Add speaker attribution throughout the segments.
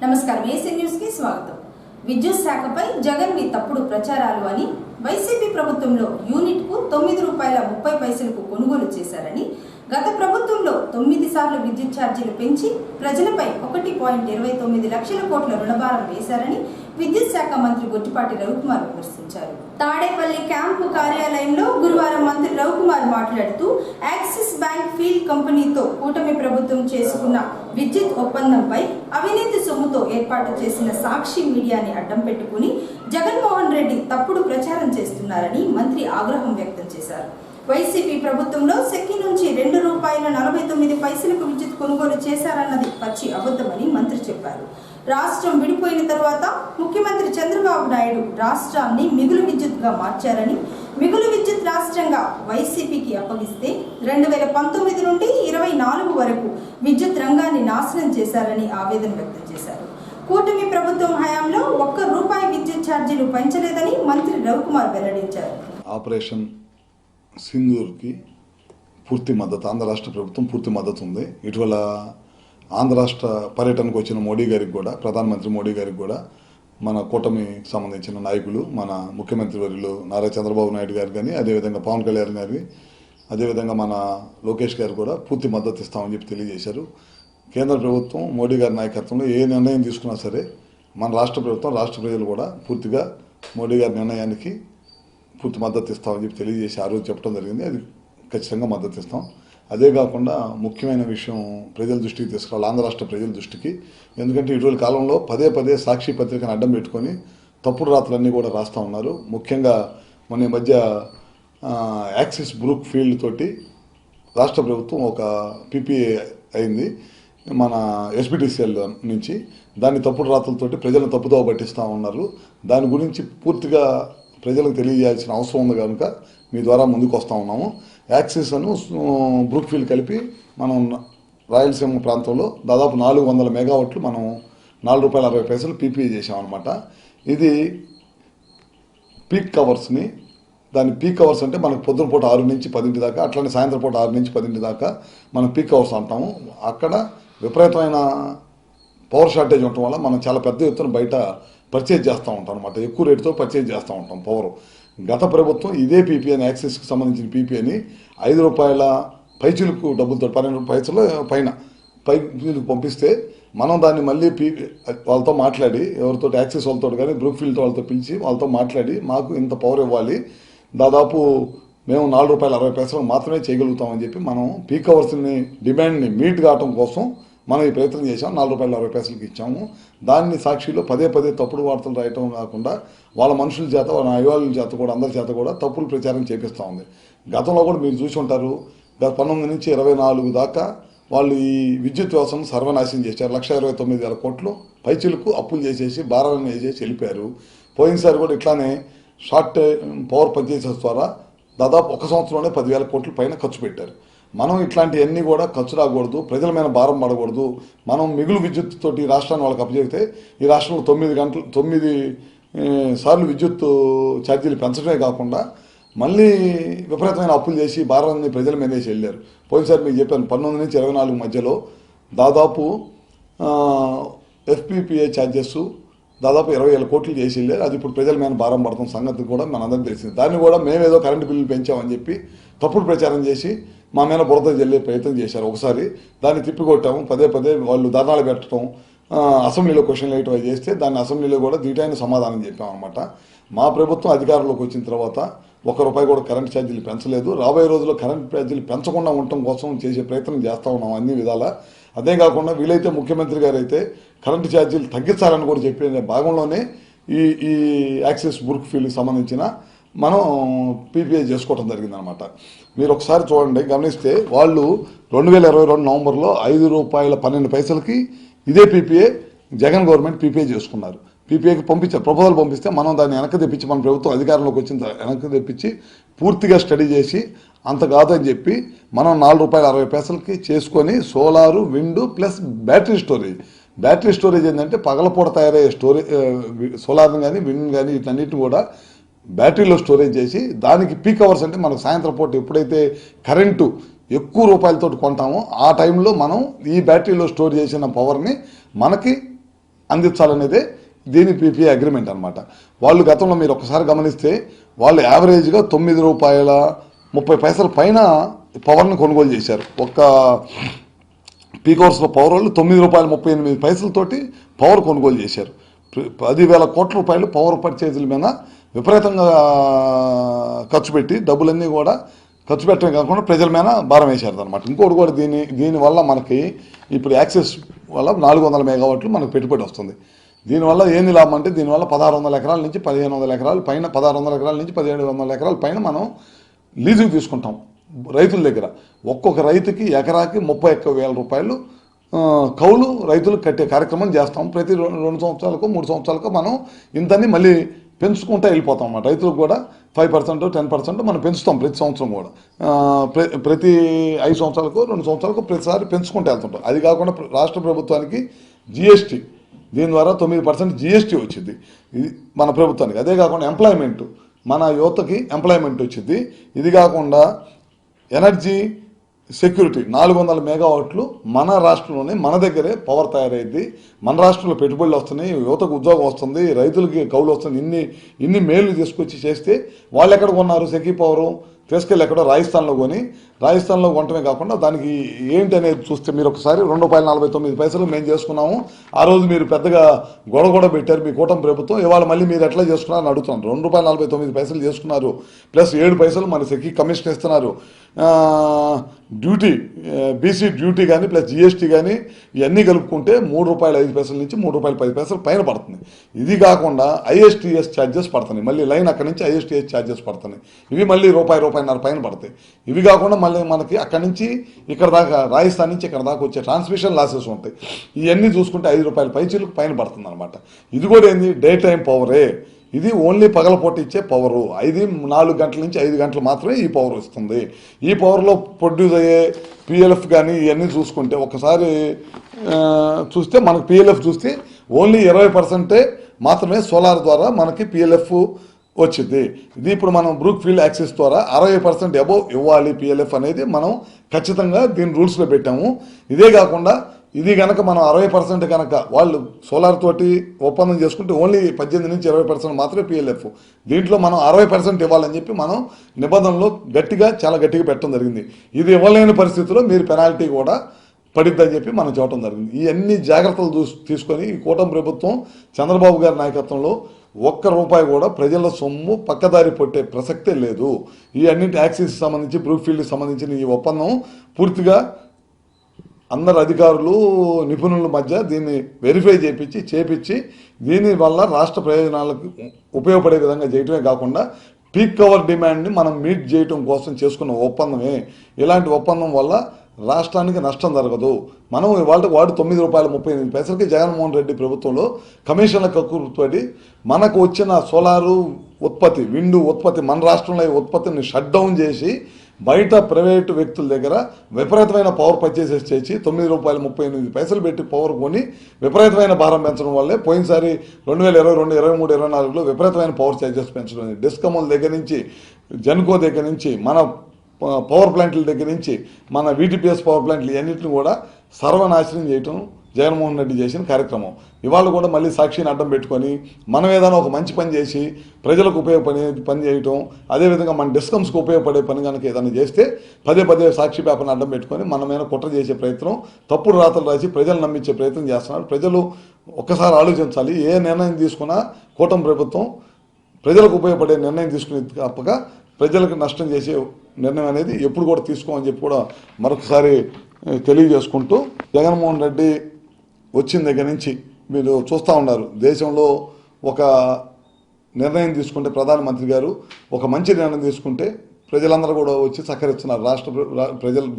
Speaker 1: నమస్కారం AC news కి స్వాగతం. విద్యుత్ శాఖపై జగన్ వి తప్పుడు ప్రచారాలు అని వైసీపీ ప్రభుత్వంలో యూనిట్ కు ₹9.30 కొనుగోలు చేశారని, గత ప్రభుత్వంలో 9 సార్లు విద్యుత్ ఛార్జీలు పెంచి ప్రజలపై 1.29 లక్షల కోట్ల రుణభారం వేశారని విద్యుత్ శాఖ మంత్రి గొట్టిపాటి రవికుమార్ విమర్శించారు. తాడేపల్లి క్యాంపు కార్యాలయంలో గురువారం మంత్రి రవికుమార్ మాట్లాడుతూ, యాక్సిస్ బ్యాంక్ ఫీల్డ్ కంపెనీతో కూటమి ప్రభుత్వం చేసుకున్న విద్యుత్ ఒప్పందంపై అవినీతి సొమ్ముతో ఏర్పాటు చేసిన సాక్షి మీడియాని అడ్డం పెట్టుకుని జగన్మోహన్ రెడ్డి తప్పుడు ప్రచారం చేస్తున్నారని మంత్రి ఆగ్రహం వ్యక్తం చేశారు. వైసీపీ ప్రభుత్వంలో సెక్కి నుంచి ₹2.49 విద్యుత్ కొనుగోలు చేశారన్నది పచ్చి అబద్ధమని మంత్రి చెప్పారు. రాష్ట్రం విడిపోయిన తరువాత ముఖ్యమంత్రి చంద్రబాబు నాయుడు రాష్ట్రాన్ని మిగులు విద్యుత్గా మార్చారని, మిగులు విద్యుత్ రాష్ట్రంగా వైసీపీకి అప్పగిస్తే 2019 నుండి 24 వరకు విద్యుత్ రంగాన్ని నాశనం చేశారని ఆవేదన వ్యక్తం చేశారు. కూటమి ప్రభుత్వం హయాంలో ₹1 విద్యుత్ ఛార్జీలు పెంచలేదని మంత్రి రవికుమార్ వెల్లడించారు.
Speaker 2: ఆపరేషన్ సింధూర్కి పూర్తి మద్దతు, ఆంధ్ర రాష్ట్ర ప్రభుత్వం పూర్తి మద్దతు ఉంది. ఇటీవల ఆంధ్ర రాష్ట్ర పర్యటనకు వచ్చిన మోడీ గారికి కూడా, ప్రధానమంత్రి మోడీ గారికి కూడా మన కూటమికి సంబంధించిన నాయకులు, మన ముఖ్యమంత్రి వర్యులు నారా చంద్రబాబు నాయుడు గారు కానీ, అదేవిధంగా పవన్ కళ్యాణ్ గారి, అదేవిధంగా మన లోకేష్ గారు కూడా పూర్తి మద్దతు ఇస్తామని చెప్పి తెలియజేశారు. కేంద్ర ప్రభుత్వం మోడీ గారి నాయకత్వంలో ఏ నిర్ణయం తీసుకున్నా సరే మన రాష్ట్ర ప్రభుత్వం, రాష్ట్ర ప్రజలు కూడా పూర్తిగా మోడీ గారి నిర్ణయానికి పూర్తి మద్దతు ఇస్తామని చెప్పి తెలియజేసి ఆ రోజు చెప్పడం జరిగింది. అది ఖచ్చితంగా మద్దతు ఇస్తాం. అదే కాకుండా ముఖ్యమైన విషయం ప్రజల దృష్టికి తీసుకురావాలి, ఆంధ్ర రాష్ట్ర ప్రజల దృష్టికి. ఎందుకంటే ఇటీవల కాలంలో పదే సాక్షి పత్రికను అడ్డం పెట్టుకొని తప్పుడు రాతలన్నీ కూడా రాస్తూ ఉన్నారు. ముఖ్యంగా మొన్న మధ్య యాక్సిస్ బ్రూక్ ఫీల్డ్ తోటి రాష్ట్ర ప్రభుత్వం ఒక పీపీఏ అయింది మన ఎస్బిటిసిఎల్ నుంచి. దాన్ని తప్పుడు రాతలతోటి ప్రజలను తప్పుదోవ పట్టిస్తూ ఉన్నారు. దాని గురించి పూర్తిగా ప్రజలకు తెలియజేయాల్సిన అవసరం ఉంది కనుక మీ ద్వారా ముందుకు వస్తూ ఉన్నాము. యాక్సిస్ అను బ్రూక్ ఫీల్డ్ కలిపి మనం రాయలసీమ ప్రాంతంలో దాదాపు 400 మెగావాట్లు మనం ₹4.60 పీపీఏ చేసామన్నమాట. ఇది పీక్ కవర్స్ని, దాని పీక్ కవర్స్ అంటే మనకు పొద్దున పూట 6 నుంచి 10 దాకా, అట్లనే సాయంత్రం పూట 6 నుంచి 10 దాకా మనం పీక్ కవర్స్ అంటాము. అక్కడ విపరీతమైన పవర్ షార్టేజ్ ఉండటం వల్ల మనం చాలా పెద్ద ఎత్తున బయట పర్చేజ్ చేస్తూ ఉంటాం అనమాట. ఎక్కువ రేటుతో పర్చేజ్ చేస్తూ ఉంటాం పవర్. గత ప్రభుత్వం ఇదే పీపీఏని, యాక్సిస్కి సంబంధించిన పీపీఏని ₹5 పైచీలకు డబ్బులతో ₹12 పైన పైచీలకు పంపిస్తే మనం దాన్ని మళ్ళీ వాళ్ళతో మాట్లాడి, ఎవరితో యాక్సిస్ వాళ్ళతో కానీ బ్రూక్ ఫీల్డ్ వాళ్ళతో పిలిచి వాళ్ళతో మాట్లాడి మాకు ఇంత పవర్ ఇవ్వాలి, దాదాపు మేము ₹4.60 మాత్రమే చేయగలుగుతామని చెప్పి మనం పీక్ అవర్స్ని డిమాండ్ని మీట్ కావటం కోసం మనం ఈ ప్రయత్నం చేసాం. ₹4.60 ఇచ్చాము. దాన్ని సాక్షిలో పదే తప్పుడు వార్తలు రాయటం కాకుండా వాళ్ళ మనుషుల చేత, వాళ్ళ అభివాళ్ళ చేత కూడా, అందరి చేత కూడా తప్పులు ప్రచారం చేపిస్తూ ఉంది. గతంలో కూడా మీరు చూసి ఉంటారు, 19 నుంచి 24 దాకా వాళ్ళు ఈ విద్యుత్ వ్యవస్థను సర్వనాశనం చేశారు. ₹1,29,000 కోట్లు పైచీలకు అప్పులు చేసేసి భారాలను వేసేసి వెళ్ళిపోయారు. పోయినసారి కూడా ఇట్లానే షార్ట్ పవర్ పర్చేసెస్ ద్వారా దాదాపు 1 సంవత్సరంలోనే 10,000 కోట్ల పైన ఖర్చు పెట్టారు. మనం ఇట్లాంటివన్నీ కూడా ఖర్చు రాకూడదు, ప్రజల మీద భారం పడకూడదు. మనం మిగులు విద్యుత్ తోటి రాష్ట్రాన్ని వాళ్ళకి అప్పచెబితే ఈ రాష్ట్రంలో 9 సార్లు విద్యుత్ ఛార్జీలు పెంచడమే కాకుండా మళ్ళీ విపరీతమైన అప్పులు చేసి భారాన్ని ప్రజల మీద వేసి వెళ్ళారు. పోయినసారి మీకు చెప్పాను, 19 నుంచి 24 మధ్యలో దాదాపు ఎఫ్పీపీఏ ఛార్జెస్ దాదాపు 20,000 కోట్లు చేసి వెళ్ళారు. అది ఇప్పుడు ప్రజల మీద భారం పడుతున్న సంగతి కూడా మనందరికీ తెలిసింది. దాన్ని కూడా మేమేదో కరెంటు బిల్లులు పెంచామని చెప్పి తప్పుడు ప్రచారం చేసి మా మీద బురద జల్లే ప్రయత్నం చేశారు. ఒకసారి దాన్ని తిప్పికొట్టాము. పదే వాళ్ళు ధర్నాలు పెట్టడం, అసెంబ్లీలో క్వశ్చన్లు వేయటం చేస్తే దాన్ని అసెంబ్లీలో కూడా దీటైన సమాధానం చెప్పామన్నమాట. మా ప్రభుత్వం అధికారంలోకి వచ్చిన తర్వాత ₹1 కూడా కరెంట్ ఛార్జీలు పెంచలేదు. రాబోయే రోజుల్లో కరెంట్ ఛార్జీలు పెంచకుండా ఉండటం కోసం చేసే ప్రయత్నం చేస్తూ ఉన్నాం అన్ని విధాలా. అదే కాకుండా వీలైతే ముఖ్యమంత్రి గారు అయితే కరెంటు ఛార్జీలు తగ్గించాలని కూడా చెప్పే భాగంలోనే ఈ యాక్సిస్ బ్రూక్ ఫీల్డ్కి సంబంధించిన మనం పీపీఏ చేసుకోవడం జరిగిందనమాట. మీరు ఒకసారి చూడండి, గమనిస్తే వాళ్ళు 2022 నవంబర్లో ₹5.12 ఇదే పీపీఏ జగన్ గవర్నమెంట్ పీపీఏ చేసుకున్నారు. పీపీఏకి పంపించారు, ప్రపోజల్ పంపిస్తే మనం దాన్ని వెనక్కి తెప్పించి, మన ప్రభుత్వం అధికారంలోకి వచ్చిన వెనక్కి తెప్పించి పూర్తిగా స్టడీ చేసి అంత కాదని చెప్పి మనం ₹4.60 చేసుకొని solar, wind plus battery storage ఏంటంటే పగలపూట తయారయ్యే సోలార్ని కానీ విండ్ కానీ వీటన్నిటిని కూడా బ్యాటరీలో స్టోరేజ్ చేసి దానికి పీక్ అవర్స్ అంటే మనకు సాయంత్రం పూట ఎప్పుడైతే కరెంటు ఎక్కువ రూపాయలతో కొంటామో ఆ టైంలో మనం ఈ బ్యాటరీలో స్టోర్ చేసిన పవర్ని మనకి అందించాలనేదే దీని పీపీఏ అగ్రిమెంట్ అనమాట. వాళ్ళు గతంలో మీరు ఒకసారి గమనిస్తే వాళ్ళు యావరేజ్గా ₹9.30 పైన పవర్ని కొనుగోలు చేశారు. ఒక్క పీక్ అవర్స్లో పవర్ వాళ్ళు ₹9.38 పవర్ కొనుగోలు చేశారు. 10,000 కోట్ల రూపాయలు పవర్ పర్చేజీల మీద విపరీతంగా ఖర్చు పెట్టి డబ్బులన్నీ కూడా ఖర్చు పెట్టడమే కాకుండా ప్రజల మీద భారం వేశారు అనమాట. ఇంకోటి కూడా దీనివల్ల మనకి ఇప్పుడు యాక్సెస్ వల్ల 400 మెగావాట్లు మనకు పెట్టుబడి వస్తుంది. దీనివల్ల ఏంది లాభం అంటే దీనివల్ల 1,600 ఎకరాల నుంచి 1,500 ఎకరాల పైన 1,600 ఎకరాల నుంచి 1,700 ఎకరాల పైన మనం లీజుకు తీసుకుంటాం రైతుల దగ్గర. ఒక్కొక్క రైతుకి ఎకరాకి ₹31,000 కౌలు రైతులు కట్టే కార్యక్రమం చేస్తాం. ప్రతి 2 సంవత్సరాలకు 3 సంవత్సరాలకు మనం ఇంతని మళ్ళీ పెంచుకుంటూ వెళ్ళిపోతాం అన్నమాట. రైతులకు కూడా 5% 10% మనం పెంచుతాం ప్రతి సంవత్సరం కూడా. ప్రతి 5 సంవత్సరాలకు 2 సంవత్సరాలకు ప్రతిసారి పెంచుకుంటూ వెళ్తుంటాం. అది కాకుండా రాష్ట్ర ప్రభుత్వానికి జిఎస్టీ, దీని ద్వారా 9% జిఎస్టీ వచ్చింది ఇది మన ప్రభుత్వానికి. అదే కాకుండా ఎంప్లాయ్మెంట్, మన యువతకి ఎంప్లాయ్మెంట్ వచ్చింది. ఇది కాకుండా ఎనర్జీ సెక్యూరిటీ 400 మెగావాట్లు మన రాష్ట్రంలోనే మన దగ్గరే పవర్ తయారైంది. మన రాష్ట్రంలో పెట్టుబడులు వస్తున్నాయి, యువతకు ఉద్యోగం వస్తుంది, రైతులకి కౌలు వస్తుంది. ఇన్ని మేలు తీసుకొచ్చి చేస్తే వాళ్ళు ఎక్కడ కొన్నారు సెకీ పవరు తీసుకెళ్ళి ఎక్కడో రాజస్థాన్లో కొని, రాజస్థాన్లో కొనటమే కాకుండా దానికి ఏంటి అనేది చూస్తే మీరు ఒకసారి ₹2.49 మేము చేసుకున్నాము. ఆ రోజు మీరు పెద్దగా గొడవ పెట్టారు మీ కూటమి ప్రభుత్వం. ఇవాళ మళ్ళీ మీరు ఎట్లా చేసుకున్నారని అడుగుతున్నారు. ₹2.49 చేసుకున్నారు, ప్లస్ 7 పైసలు మన సెకీ కమిషన్ ఇస్తున్నారు. డ్యూటీ బీసీ డ్యూటీ కానీ ప్లస్ జిఎస్టీ కానీ ఇవన్నీ కలుపుకుంటే ₹3.05 నుంచి ₹3.10 పైన పడుతుంది. ఇది కాకుండా ఐఎస్టీఎస్ ఛార్జెస్ పడుతున్నాయి. మళ్ళీ లైన్ అక్కడి నుంచి ఐఎస్టీఎస్ ఛార్జెస్ పడుతున్నాయి. ఇవి మళ్ళీ ₹1.50 పైన పడతాయి. ఇవి కాకుండా మళ్ళీ మనకి అక్కడి నుంచి ఇక్కడ దాకా రాజస్థాన్ నుంచి ఇక్కడ దాకా వచ్చే ట్రాన్స్మిషన్ లాసెస్ ఉంటాయి. ఇవన్నీ చూసుకుంటే ₹5 పైచీలకు పైన పడుతుంది అనమాట. ఇది కూడా ఏంది డే టైం పవరే. ఇది ఓన్లీ పగలపూట ఇచ్చే పవరు. 4 గంటల నుంచి 5 గంటలు మాత్రమే ఈ పవర్ వస్తుంది. ఈ పవర్లో ప్రొడ్యూస్ అయ్యే పిఎల్ఎఫ్ కానీ ఇవన్నీ చూసుకుంటే ఒకసారి చూస్తే మనకు పిఎల్ఎఫ్ చూస్తే ఓన్లీ 20% మాత్రమే సోలార్ ద్వారా మనకి పిఎల్ఎఫ్ వచ్చింది. ఇది ఇప్పుడు మనం బ్రూక్ ఫీల్డ్ యాక్సెస్ ద్వారా 60% అబోవ్ ఇవ్వాలి పిఎల్ఎఫ్ అనేది మనం ఖచ్చితంగా దీని రూల్స్లో పెట్టాము. ఇదే కాకుండా ఇది కనుక మనం 60% కనుక వాళ్ళు సోలార్ తోటి ఒప్పందం చేసుకుంటే ఓన్లీ 18 నుంచి 20% మాత్రమే పిఎల్ఎఫ్. దీంట్లో మనం 60% ఇవ్వాలని చెప్పి మనం నిబంధనలో చాలా గట్టిగా పెట్టడం జరిగింది. ఇది ఇవ్వలేని పరిస్థితుల్లో మీరు పెనాల్టీ కూడా పడిద్దని చెప్పి మనం చెప్పడం జరిగింది. ఈ అన్ని జాగ్రత్తలు తీసుకొని ఈ కూటమి ప్రభుత్వం చంద్రబాబు గారి నాయకత్వంలో ₹1 కూడా ప్రజల సొమ్ము పక్కదారి పట్టే ప్రసక్తే లేదు. ఈ అన్నింటి యాక్సిస్ సంబంధించి బ్రూక్ ఫీల్డ్కి సంబంధించిన ఈ ఒప్పందం పూర్తిగా అందరు అధికారులు నిపుణుల మధ్య దీన్ని వెరిఫై చేపించి దీనివల్ల రాష్ట్ర ప్రయోజనాలకు ఉపయోగపడే విధంగా చేయటమే కాకుండా పీక్ కవర్ డిమాండ్ని మనం మీట్ చేయటం కోసం చేసుకున్న ఒప్పందమే. ఇలాంటి ఒప్పందం వల్ల రాష్ట్రానికి నష్టం జరగదు. మనం వాడు ₹9.38 జగన్మోహన్ రెడ్డి ప్రభుత్వంలో కమిషన్ల కక్కుర్తిపడి మనకు వచ్చిన సోలారు ఉత్పత్తి, విండు ఉత్పత్తి, మన రాష్ట్రంలో ఉత్పత్తిని షట్ డౌన్ చేసి బయట ప్రైవేటు వ్యక్తుల దగ్గర విపరీతమైన పవర్ పర్చేసెస్ చేసి ₹9.38 పెట్టి పవర్ కొని విపరీతమైన భారం పెంచడం వల్లే పోయినసారి 2022, 23, 24లో విపరీతమైన పవర్ ఛార్జెస్ పెంచడం. డిస్కమ్ల దగ్గర నుంచి, జెన్కో దగ్గర నుంచి, మన పవర్ ప్లాంట్ల దగ్గర నుంచి, మన వీటీపీఎస్ పవర్ ప్లాంట్లు ఇవన్నింటిని కూడా సర్వనాశనం చేయటం జగన్మోహన్ రెడ్డి చేసిన కార్యక్రమం. ఇవాళ కూడా మళ్ళీ సాక్షిని అడ్డం పెట్టుకొని మనం ఏదైనా ఒక మంచి పని చేసి ప్రజలకు ఉపయోగపడే పని చేయటం, అదేవిధంగా మన డిస్కమ్స్కి ఉపయోగపడే పని కనుక ఏదైనా చేస్తే పదే సాక్షి పేపర్ని అడ్డం పెట్టుకొని మన మీద కుట్ర చేసే ప్రయత్నం, తప్పుడు రాతలు రాసి ప్రజలు నమ్మించే ప్రయత్నం చేస్తున్నారు. ప్రజలు ఒక్కసారి ఆలోచించాలి. ఏ నిర్ణయం తీసుకున్నా కూటమి ప్రభుత్వం ప్రజలకు ఉపయోగపడే నిర్ణయం తీసుకునేది తప్పక ప్రజలకు నష్టం చేసే నిర్ణయం అనేది ఎప్పుడు కూడా తీసుకోమని చెప్పి కూడా మరొకసారి తెలియజేసుకుంటూ, జగన్మోహన్ రెడ్డి వచ్చిన దగ్గర నుంచి మీరు చూస్తూ ఉన్నారు, దేశంలో ఒక నిర్ణయం తీసుకుంటే ప్రధానమంత్రి గారు ఒక మంచి నిర్ణయం తీసుకుంటే ప్రజలందరూ కూడా వచ్చి సహకరిస్తున్నారు.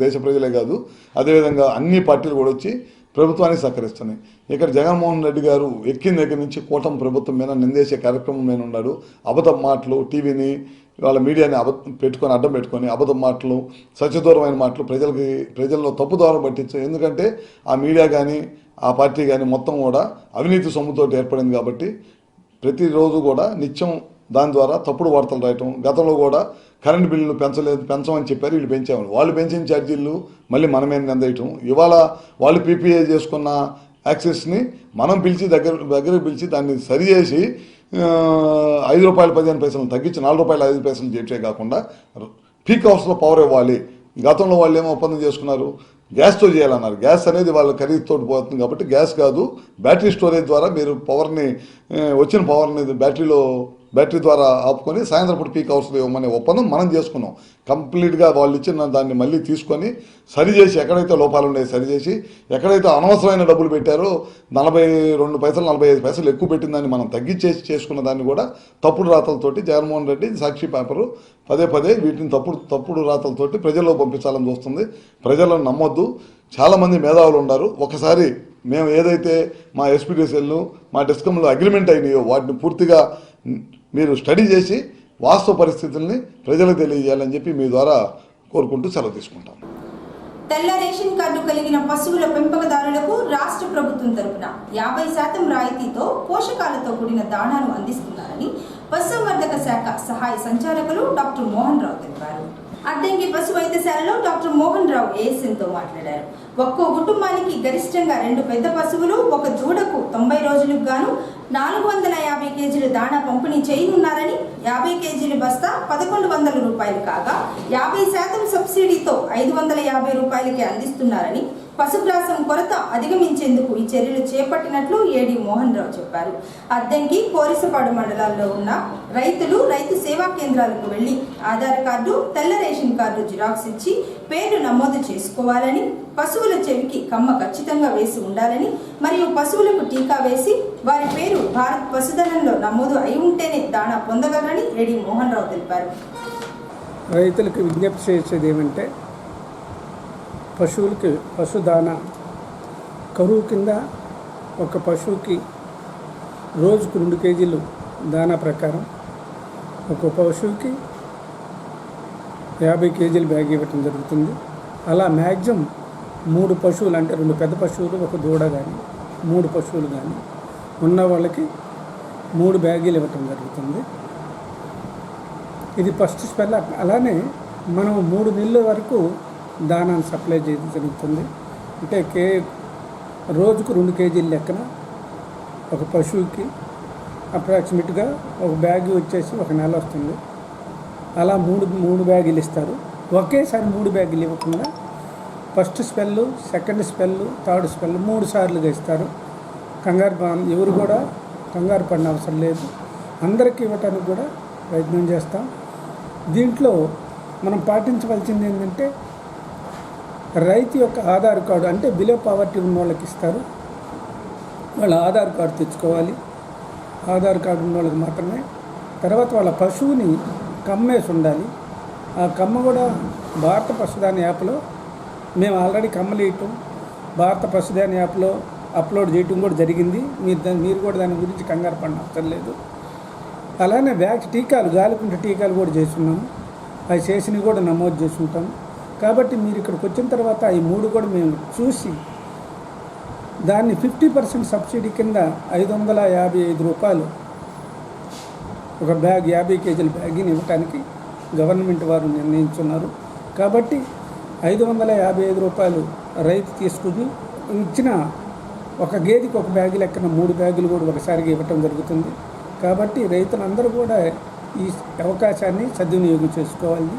Speaker 2: దేశ ప్రజలే కాదు, అదేవిధంగా అన్ని పార్టీలు కూడా వచ్చి ప్రభుత్వానికి సహకరిస్తున్నాయి. ఇక్కడ జగన్మోహన్ రెడ్డి గారు ఎక్కిన దగ్గర నుంచి కూటమి ప్రభుత్వం మీద నిందేసే కార్యక్రమం మీద ఉన్నాడు. అబద్ధం మాటలు, టీవీని వాళ్ళ మీడియాని అడ్డం పెట్టుకొని అబద్ధం మాటలు, సత్యదూరమైన మాటలు ప్రజల్లో తప్పు దూరం పట్టించు. ఎందుకంటే ఆ మీడియా కానీ ఆ పార్టీ కానీ మొత్తం కూడా అవినీతి సొమ్ముతో ఏర్పడింది కాబట్టి ప్రతిరోజు కూడా నిత్యం దాని ద్వారా తప్పుడు వార్తలు రాయటం. గతంలో కూడా కరెంటు బిల్లులు పెంచమని చెప్పారు, వీళ్ళు పెంచామని. వాళ్ళు పెంచిన ఛార్జీలు మళ్ళీ మనమే నిందేయటం. ఇవాళ వాళ్ళు పీపీఏ చేసుకున్న యాక్సెస్ని మనం పిలిచి దగ్గర పిలిచి దాన్ని సరిచేసి 5 రూపాయలు 15 పైసలు తగ్గించి 4 రూపాయలు 5 పైసలు చేసే కాకుండా పీక్ అవర్స్లో పవర్ ఇవ్వాలి. గతంలో వాళ్ళు ఏమో ఒప్పందం చేసుకున్నారు, గ్యాస్తో చేయాలన్నారు. గ్యాస్ అనేది వాళ్ళ ఖరీదుతో పోతుంది కాబట్టి గ్యాస్ కాదు, బ్యాటరీ స్టోరేజ్ ద్వారా మీరు పవర్ని వచ్చిన పవర్ని బ్యాటరీ ద్వారా ఆపుకొని సాయంత్రం పూట పీక్ అవర్స్లో ఇవ్వమనే ఒప్పందం మనం చేసుకున్నాం. కంప్లీట్గా వాళ్ళు ఇచ్చిన దాన్ని మళ్ళీ తీసుకొని సరిచేసి, ఎక్కడైతే లోపాలు ఉన్నాయో సరిచేసి, ఎక్కడైతే అనవసరమైన డబ్బులు పెట్టారో 42 పైసలు 45 పైసలు ఎక్కువ పెట్టిందని మనం తగ్గించేసి చేసుకున్న దాన్ని కూడా తప్పుడు రాతలతోటి జగన్మోహన్ రెడ్డి సాక్షి పేపరు పదే వీటిని తప్పుడు రాతలతోటి ప్రజల్లో పంపించాలని చూస్తుంది. ప్రజలను నమ్మొద్దు. చాలామంది మేధావులు ఉన్నారు. ఒకసారి మేము ఏదైతే మా ఎస్పీడీసీఎల్ మా డిస్కంలో అగ్రిమెంట్ అయినాయో వాటిని పూర్తిగా మీరు స్టడీ చేసి వాస్తవ పరిస్థితుల్ని ప్రజలకు తెలియజేయాలని చెప్పి మీ ద్వారా కోరుకుంటూ సెలవు తీసుకుంటాం.
Speaker 1: తెల్ల రేషన్ కార్డు కలిగిన పశువుల పెంపకదారులకు రాష్ట్ర ప్రభుత్వం తరపున 50% రాయితీతో పోషకాలతో కూడిన దాణాను అందిస్తున్నారని పశుసంవర్ధక శాఖ సహాయ సంచాలకులు డాక్టర్ మోహన్ రావు తెలిపారు. అద్దంకి పశు వైద్యశాలలో డాక్టర్ మోహన్ రావు ఏఎస్ఎన్తో మాట్లాడారు. ఒక్కో కుటుంబానికి గరిష్టంగా 2 పెద్ద పశువులు, ఒక దూడకు 90 రోజులకు గాను 450 కేజీలు దాణా పంపిణీ చేయనున్నారని, 50 కేజీల బస్తా 1100 రూపాయలు కాగా 50% సబ్సిడీతో 550 రూపాయలకి అందిస్తున్నారని, పశుగ్రాసం కొరత అధిగమించేందుకు ఈ చర్యలు చేపట్టినట్లు ఏడీ మోహన్ రావు చెప్పారు. అద్దంకి, కోరిసపాడు మండలాల్లో ఉన్న రైతులు రైతు సేవా కేంద్రాలకు వెళ్లి ఆధార్ కార్డు, తెల్ల రేషన్ కార్డు జిరాక్స్ ఇచ్చి పేర్లు నమోదు చేసుకోవాలని, పశువుల చెవికి కమ్మ ఖచ్చితంగా వేసి ఉండాలని మరియు పశువులకు టీకా వేసి వారి పేరు భారత్ పశుధనంలో నమోదు అయి ఉంటేనే దాణా పొందగలరని ఏడీ మోహన్ రావు తెలిపారు.
Speaker 3: రైతులకు విజ్ఞప్తి చేసేది ఏమంటే, పశువులకి పశుదానా కరువు కింద ఒక పశువుకి రోజుకు 2 కేజీలు దానా ప్రకారం ఒక పశువుకి 50 కేజీలు బ్యాగ్ ఇవ్వటం జరుగుతుంది. అలా మ్యాక్సిమం 3 పశువులు అంటే 2 పెద్ద పశువులు, ఒక దూడ కానీ 3 పశువులు కానీ ఉన్న వాళ్ళకి 3 బ్యాగీలు ఇవ్వటం జరుగుతుంది. ఇది ఫస్ట్ స్పెల్. అలానే మనం 3 నెలల వరకు దానాన్ని సప్లై చేయడం జరుగుతుంది. అంటే రోజుకు 2 కేజీల లెక్కన ఒక పశువుకి అప్రాక్సిమేట్గా ఒక బ్యాగ్ వచ్చేసి 1 నెల వస్తుంది. అలా 3 బ్యాగులు ఇస్తారు. ఒకేసారి 3 బ్యాగులు ఇవ్వకుండా first spell, second spell, third spell 3 సార్లుగా ఇస్తారు. ఎవరు కూడా కంగారు పడిన అవసరం లేదు. అందరికీ ఇవ్వటానికి కూడా ప్రయత్నం చేస్తాం. దీంట్లో మనం పాటించవలసింది ఏంటంటే, రైతు యొక్క ఆధార్ కార్డు, అంటే బిలో పావర్టీ ఉన్న వాళ్ళకి ఇస్తారు. వాళ్ళ ఆధార్ కార్డు తెచ్చుకోవాలి. ఆధార్ కార్డు ఉన్న వాళ్ళకి మాత్రమే. తర్వాత వాళ్ళ పశువుని కమ్మేసి ఉండాలి. ఆ కమ్మ కూడా భారత పశుధాన యాప్లో మేము ఆల్రెడీ కమ్మలు వేయటం భారత పశుధాన యాప్లో అప్లోడ్ చేయటం కూడా జరిగింది. మీరు కూడా దాని గురించి కంగారు పడిన అవసరం లేదు. అలానే టీకాలు, గాలికుంట టీకాలు కూడా చేస్తున్నాము. అవి చేసినవి కూడా నమోదు చేసుకుంటాము. కాబట్టి మీరు ఇక్కడికి వచ్చిన తర్వాత ఈ 3 కూడా మేము చూసి దాన్ని 50% సబ్సిడీ కింద 555 రూపాయలు ఒక బ్యాగ్, 50 కేజీల బ్యాగ్ని ఇవ్వటానికి గవర్నమెంట్ వారు నిర్ణయించున్నారు. కాబట్టి 555 రూపాయలు రైతు తీసుకుని ఇచ్చిన ఒక గేదెకి ఒక బ్యాగు లెక్కన 3 బ్యాగులు కూడా ఒకసారిగా ఇవ్వటం జరుగుతుంది. కాబట్టి రైతులందరూ కూడా ఈ అవకాశాన్ని సద్వినియోగం చేసుకోవాలి.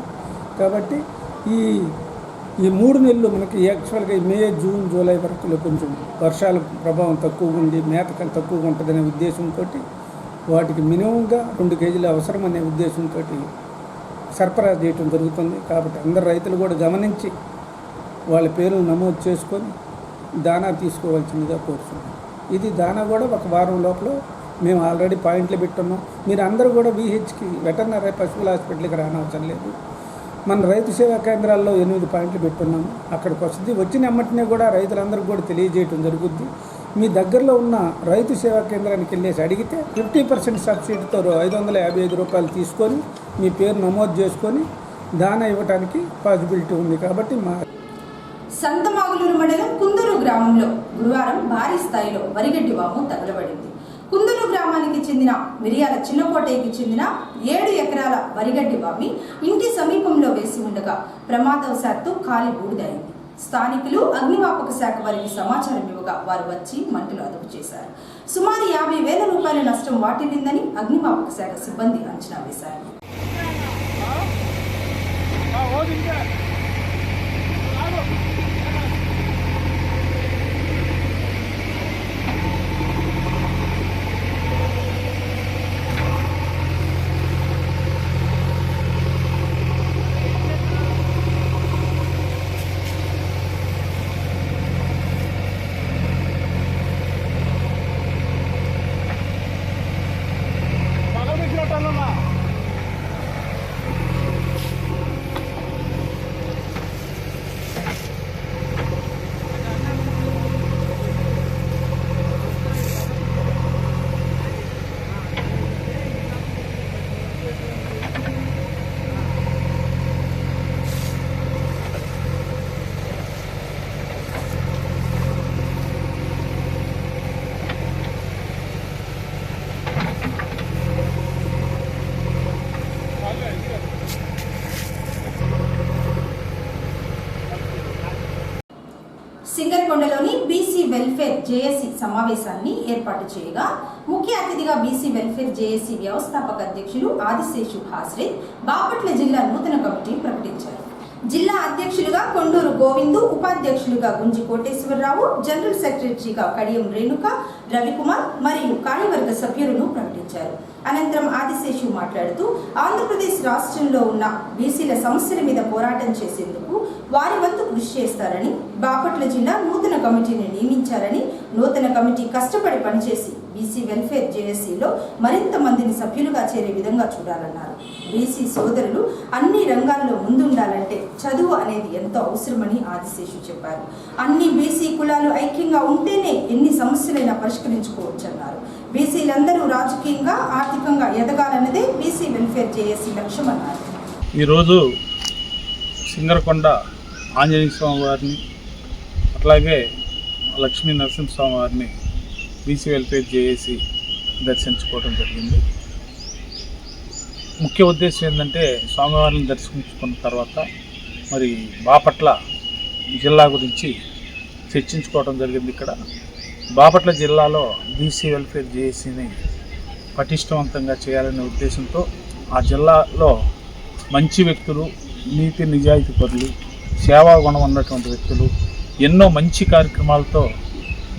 Speaker 3: కాబట్టి ఈ 3 నెలలు మనకి యాక్చువల్గా మే, జూన్, జూలై వరకు కొంచెం వర్షాల ప్రభావం తక్కువగా ఉండి మేతకం తక్కువగా ఉంటుందనే ఉద్దేశంతో వాటికి మినిమంగా 2 కేజీలు అవసరం అనే ఉద్దేశంతో సరఫరా చేయటం జరుగుతుంది. కాబట్టి అందరు రైతులు కూడా గమనించి వాళ్ళ పేర్లు నమోదు చేసుకొని దానా తీసుకోవాల్సిందిగా కోరుతున్నాం. ఇది దానా కూడా 1 వారం లోపల మేము ఆల్రెడీ పాయింట్లు పెట్టున్నాం. మీరు అందరూ కూడా VHకి వెటర్నరీ పశువుల హాస్పిటల్కి రానవసరం లేదు. మన రైతు సేవా కేంద్రాల్లో 8 పాయింట్లు పెట్టున్నాము. అక్కడికి వస్తుంది. వచ్చిన వెంటనే కూడా రైతులందరికీ కూడా తెలియజేయటం జరుగుద్ది. మీ దగ్గరలో ఉన్న రైతు సేవా కేంద్రానికి వెళ్ళేసి అడిగితే 50% సబ్సిడీతో 555 రూపాయలు తీసుకొని మీ పేరు నమోదు చేసుకొని దానా ఇవ్వడానికి పాసిబిలిటీ ఉంది. కాబట్టి
Speaker 1: సంతమాగులూరు మండలం కుందూరు గ్రామంలో గురువారం భారీ స్థాయిలో వరిగడ్డి వాము తగలబడింది. కుందూరు గ్రామానికి చెందిన మిరియాల చిన్నకోటయ్యకి చెందిన 7 ఎకరాల వరిగడ్డి వామి ఇంటి సమీపంలో వేసి ఉండగా ప్రమాదవశాత్తు కాలి బూడిదైంది. స్థానికులు అగ్నిమాపక శాఖ వారికి సమాచారం ఇవ్వగా వారు వచ్చి మంటలు అదుపు చేశారు. సుమారు 50,000 రూపాయల నష్టం వాటిల్లిందని అగ్నిమాపక శాఖ సిబ్బంది అంచనా వేశారు. సింగరకొండలోని బీసీ వెల్ఫేర్ జేఏసీ సమావేశాన్ని ఏర్పాటు చేయగా ముఖ్య అతిథిగా బీసీ వెల్ఫేర్ జేఏసీ వ్యవస్థాపక అధ్యక్షులు ఆదిశేషు హాస్రే బాపట్ల జిల్లా నూతన కమిటీ ప్రకటించారు. జిల్లా అధ్యక్షులుగా కొండూరు గోవిందు, ఉపాధ్యక్షులుగా గుంజి కోటేశ్వరరావు, జనరల్ సెక్రటరీగా కడియం రేణుక, రవికుమార్ మరియు కార్యవర్గ సభ్యులను ప్రకటించారు. అనంతరం ఆదిశేషు మాట్లాడుతూ ఆంధ్రప్రదేశ్ రాష్ట్రంలో ఉన్న బీసీల సమస్యల మీద పోరాటం చేసేందుకు వారి వంతు కృషి చేస్తారని, బాపట్ల జిల్లా నూతన కమిటీని నియమించారని, నూతన కమిటీ కష్టపడి పనిచేసి బీసీ వెల్ఫేర్ జేఏసీలో మరింత మందిని సభ్యులుగా చేరే విధంగా చూడాలన్నారు. బీసీ సోదరులు అన్ని రంగాల్లో ముందుండాలంటే చదువు అనేది ఎంతో అవసరమని ఆదిశేషు చెప్పారు. అన్ని బీసీ కులాలు ఐక్యంగా ఉంటేనే ఎన్ని సమస్యలైనా పరిష్కరించుకోవచ్చన్నారు. బీసీలందరూ రాజకీయంగా, ఆర్థికంగా ఎదగాలన్నదే బీసీ వెల్ఫేర్ జేఏసీ లక్ష్యమన్నారు.
Speaker 4: ఈరోజు సింగరకొండ ఆంజనేయ స్వామి వారిని, అట్లాగే లక్ష్మీ నరసింహస్వామి వారిని బీసీ వెల్ఫేర్ జేఏసీ దర్శించుకోవడం జరిగింది. ముఖ్య ఉద్దేశం ఏంటంటే స్వామివారిని దర్శించుకున్న తర్వాత మరి బాపట్ల జిల్లా గురించి చర్చించుకోవడం జరిగింది. ఇక్కడ బాపట్ల జిల్లాలో బీసీ వెల్ఫేర్ జేఏసీని పటిష్టవంతంగా చేయాలనే ఉద్దేశంతో ఆ జిల్లాలో మంచి వ్యక్తులు, నీతి నిజాయితీ పరులు, సేవా గుణం ఉన్నటువంటి వ్యక్తులు ఎన్నో మంచి కార్యక్రమాలతో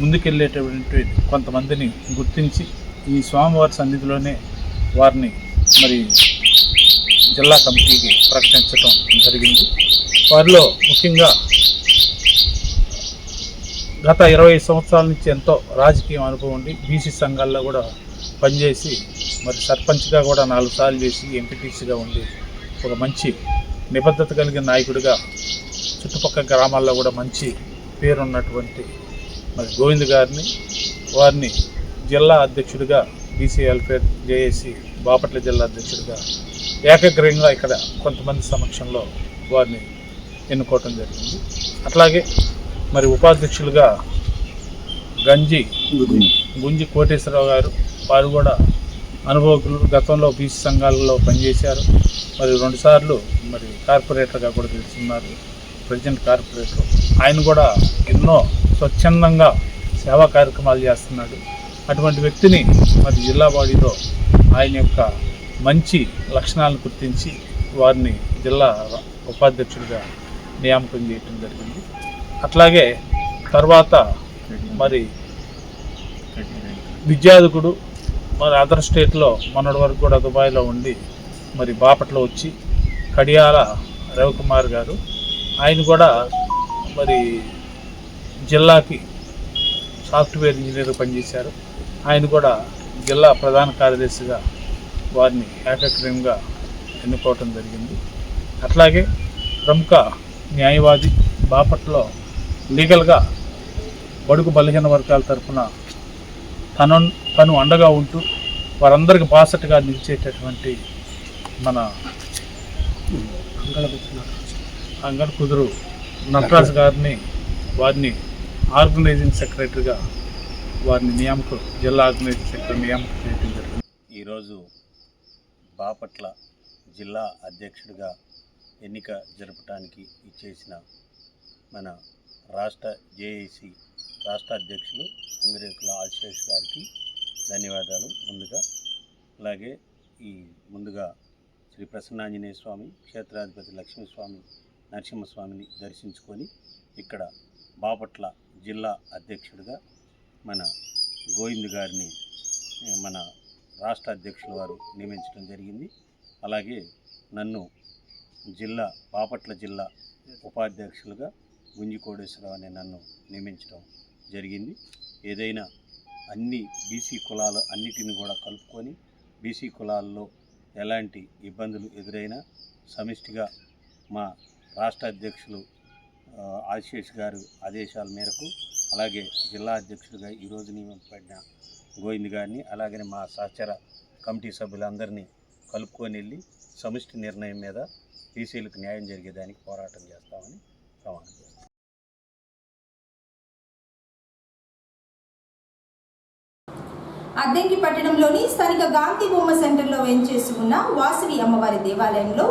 Speaker 4: ముందుకెళ్ళేటటువంటి కొంతమందిని గుర్తించి ఈ స్వామివారి సన్నిధిలోనే వారిని మరి జిల్లా కమిటీకి ప్రకటించడం జరిగింది. వారిలో ముఖ్యంగా గత 20 సంవత్సరాల నుంచి ఎంతో రాజకీయ అనుభవం ఉండి బీసీ సంఘాల్లో కూడా పనిచేసి మరి సర్పంచ్గా కూడా 4 సార్లు చేసి ఎంపీటీసీగా ఉండి ఒక మంచి నిబద్ధత కలిగిన నాయకుడిగా చుట్టుపక్కల గ్రామాల్లో కూడా మంచి పేరున్నటువంటి మరి గోవింద్ గారిని, వారిని జిల్లా అధ్యక్షుడిగా బీసీ వెల్ఫేర్ జేఏసీ బాపట్ల జిల్లా అధ్యక్షుడిగా ఏకగ్రీవంగా ఇక్కడ కొంతమంది సమక్షంలో వారిని ఎన్నుకోవటం జరిగింది. అట్లాగే మరి ఉపాధ్యక్షులుగా గుంజి కోటేశ్వరరావు గారు, వారు కూడా అనుభవకులు, గతంలో బీసీ సంఘాలలో పనిచేశారు. మరి 2 సార్లు మరి కార్పొరేటర్గా కూడా తెలుస్తున్నారు, ప్రెసిడెంట్ కార్పొరేటర్. ఆయన కూడా ఎన్నో స్వచ్ఛందంగా సేవా కార్యక్రమాలు చేస్తున్నాడు. అటువంటి వ్యక్తిని మరి జిల్లా బాడీలో ఆయన యొక్క మంచి లక్షణాలను గుర్తించి వారిని జిల్లా ఉపాధ్యక్షుడిగా నియామకం చేయటం జరిగింది. అట్లాగే తర్వాత మరి విద్యార్థుడు మరి అదర్ స్టేట్లో మొన్నటి వరకు కూడా దుబాయ్లో ఉండి మరి బాపట్ల వచ్చి కడియాల రవికుమార్ గారు, ఆయన కూడా మరి జిల్లాకి సాఫ్ట్వేర్ ఇంజనీర్ పనిచేశారు. ఆయన కూడా జిల్లా ప్రధాన కార్యదర్శిగా వారిని ఏకగ్రీవంగా ఎన్నుకోవటం జరిగింది. అట్లాగే ప్రముఖ న్యాయవాది, బాపట్లలో లీగల్గా బడుగు బలహీన వర్గాల తరఫున తను అండగా ఉంటూ వారందరికీ బాసటగా నిలిచేటటువంటి మన అంగళ కుదురు నటరాజు గారిని, వారిని ఆర్గనైజింగ్ సెక్రటరీగా వారిని జిల్లా ఆర్గనైజింగ్ సెక్రటరీ నియామకం చేయడం జరిగింది.
Speaker 5: ఈరోజు బాపట్ల జిల్లా అధ్యక్షుడిగా ఎన్నిక జరపడానికి ఇచ్చేసిన మన రాష్ట్ర జేఏసీ రాష్ట్ర అధ్యక్షులు అంగిరేకుల ఆశేష్ గారికి ధన్యవాదాలు ముందుగా. అలాగే ముందుగా శ్రీ ప్రసన్నాంజనేయ స్వామి, క్షేత్రాధిపతి లక్ష్మీస్వామి, నరసింహస్వామిని దర్శించుకొని ఇక్కడ బాపట్ల జిల్లా అధ్యక్షుడిగా మన గోవింద్ గారిని మన రాష్ట్ర అధ్యక్షుల వారు నియమించడం జరిగింది. అలాగే నన్ను బాపట్ల జిల్లా ఉపాధ్యక్షులుగా గుంజి కోడేశ్వరరావు అనే నన్ను నియమించడం జరిగింది. ఏదైనా అన్ని బీసీ కులాలు అన్నిటిని కూడా కలుపుకొని బీసీ కులాల్లో ఎలాంటి ఇబ్బందులు ఎదురైనా సమిష్టిగా మా రాష్ట్ర అధ్యక్షులు ఆశీష్ గారు ఆదేశాల మేరకు, అలాగే జిల్లా అధ్యక్షుడిగా ఈరోజు నియమింపబడిన గోవింద్ గారిని, అలాగే మా సహచర కమిటీ సభ్యులందరినీ కలుపుకొని వెళ్ళి సమిష్టి నిర్ణయం మీద బీసీలకు న్యాయం జరిగేదానికి పోరాటం చేస్తామని ప్రమాణం చేస్తాం.
Speaker 1: అద్దెంకి పట్టణంలోని స్థానిక గాంధీ బొమ్మ సెంటర్లో వేంచేసి ఉన్న వాసవి అమ్మవారి దేవాలయంలో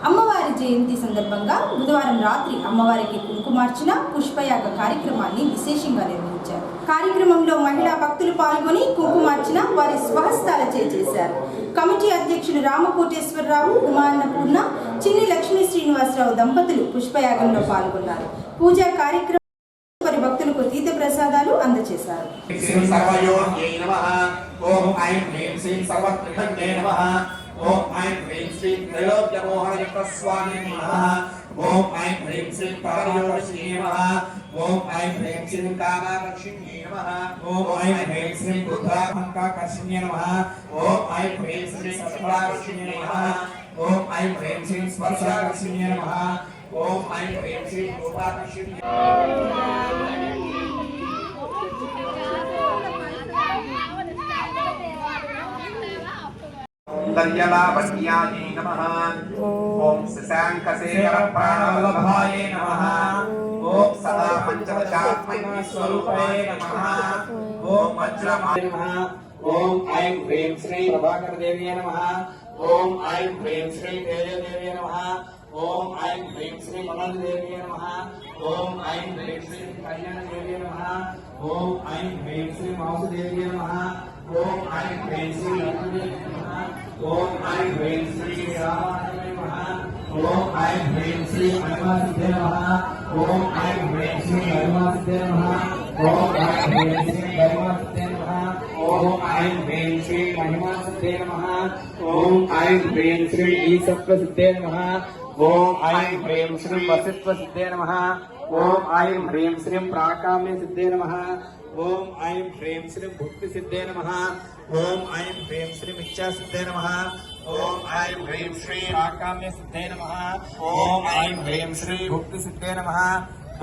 Speaker 1: అమ్మవారి జయంతి సందర్భంగా బుధవారం రాత్రి అమ్మవారికి కుంకుమార్చన, పుష్పయాగ కార్యక్రమాన్ని విశేషంగా నిర్వహించారు. కార్యక్రమంలో మహిళా భక్తులు పాల్గొని కుంకుమార్చన వారి స్వహస్తాలచే చేశారు. కమిటీ అధ్యక్షులు రామకోటేశ్వరరావు, ఉమాన్నపూర్ణ, చిన్ని లక్ష్మీ శ్రీనివాసరావు దంపతులు పుష్పయాగంలో పాల్గొన్నారు. పూజా కార్యక్రమం వారి భక్తులకు తీర్థ ప్రసాదాలు అందజేశారు.
Speaker 6: ఓం ఐం హ్రీం శ్రీ త్రైలోక్య మోహనయుక్త స్వామి నమః. ఓం ఐం హ్రీం శ్రీ పరమయోషిని నమః. ఓం ఐం హ్రీం శ్రీ కామాకర్షిణ్యే నమః. ఓం ఐం హ్రీం శ్రీ బుద్ధాహంకాకర్షిణ్యే నమః. ఓం ఐం హ్రీం శ్రీ సత్యాకర్షిణ్యే నమః. ఓం ఐం హ్రీం శ్రీ స్పర్శాకర్షిణ్యే నమః. ఓం ఐం హ్రీం శ్రీ రూపాకర్షిణ్యే दर्यलावण्यायै नमः. ओम शशांकशेखर प्राणवल्लभाय नमः. ओम सदा पंचदशात्मैक स्वरूपाय नमः. ओम वज्रमाय नमः. ओम ऐं ह्रीं श्री प्रभाकर देव्यै नमः. ओम ऐं ह्रीं श्री तेज देव्यै नमः. ओम ऐं ह्रीं श्री मनन देव्यै नमः. ओम ऐं ह्रीं श्री कल्याण देव्यै नमः. ओम ऐं ह्रीं श्री माउस देव्यै नमः. ओम ऐं ह्रीं श्री लक्ष्मी नमः. ओम ऐं ह्रीं श्री रामाय नमः. ओम ऐं ह्रीं श्री महिमासिद्धे नमः. ओम ऐं ह्रीं श्री महिमासिद्धे नमः. ओम ऐं ह्रीं श्री महिमासिद्धे नमः. ओम ऐं ह्रीं श्री महिमासिद्धे नमः. ओम ऐं ह्रीं श्री ईशत्वसिद्धे नमः. ओम ऐं ह्रीं श्री वसित्वसिद्धे नमः. ओम ऐं ह्रीं श्री प्राकाम्यसिद्धे नमः. ओम ऐं ह्रीं श्री भुक्तिसिद्धे नमः. ओम ऐं ह्रीं श्री इच्छासिद्धे नमः. ओम ऐं ह्रीं श्री प्राकाम्यसिद्धे नमः. ओम ऐं ह्रीं श्री भुक्तिसिद्धे नमः.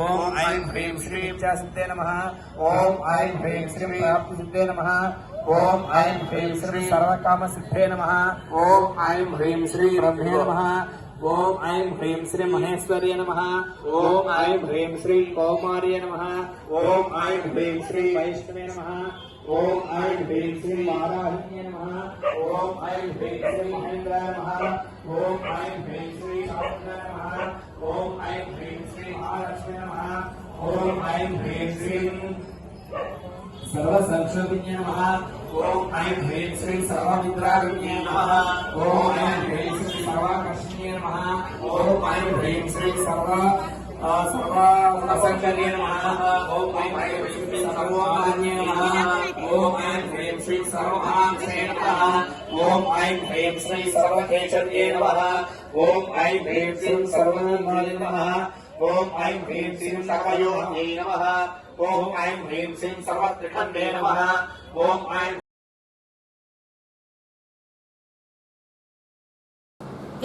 Speaker 6: ओम ऐं ह्रीं श्री इच्छासिद्धे नमः. ओम ऐं ह्रीं श्री प्राप्तिसिद्धे नमः. ओम ऐं ह्रीं श्री सर्वकामसिद्धे नमः. ओम ऐं ह्रीं श्री ब्रह्मे नमः. ओम ऐं ह्रीं श्री महेश्वर्ये नमः. ओम ऐं ह्रीं श्री कौमार्ये नमः. ओम ऐं ह्रीं श्री वैष्णवे नमः. ओम ऐं ह्रीं श्री वाराहिन्ये नमः. ओम ऐं ह्रीं श्री महेन्द्राय नमः. ओम ऐं ह्रीं श्री शास्त्राय नमः. ओम ऐं ह्रीं श्री महालक्ष्मी नमः. ओम ऐं ह्रीं श्री सर्वसंक्षोभिन्ये नमः. ओम ऐं ह्रीं श्री सर्वविद्राविन्ये नमः. ओम ऐं ह्रीं श्री सर्वाकर्षिण्ये नमः. ओम ऐं ह्रीं श्री सर्वासंख्ये नमः. ओम ऐं ह्रीं श्री सर्वमान्ये नमः. ओम ऐं ह्रीं श्री सर्वमहांसे नमः. ओम ऐं ह्रीं श्री सर्वकेशर्ये नमः. ओम ऐं ह्रीं श्री सर्वनिर्मले नमः. ओम ऐं ह्रीं श्री सर्वयोगे नमः. ओम ऐं ह्रीं श्री सर्वत्रिखण्डे नमः. ओम ऐं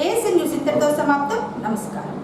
Speaker 1: ఏఎస్ఎన్ న్యూస్ ఇంతటితో సమాప్తం. నమస్కారం.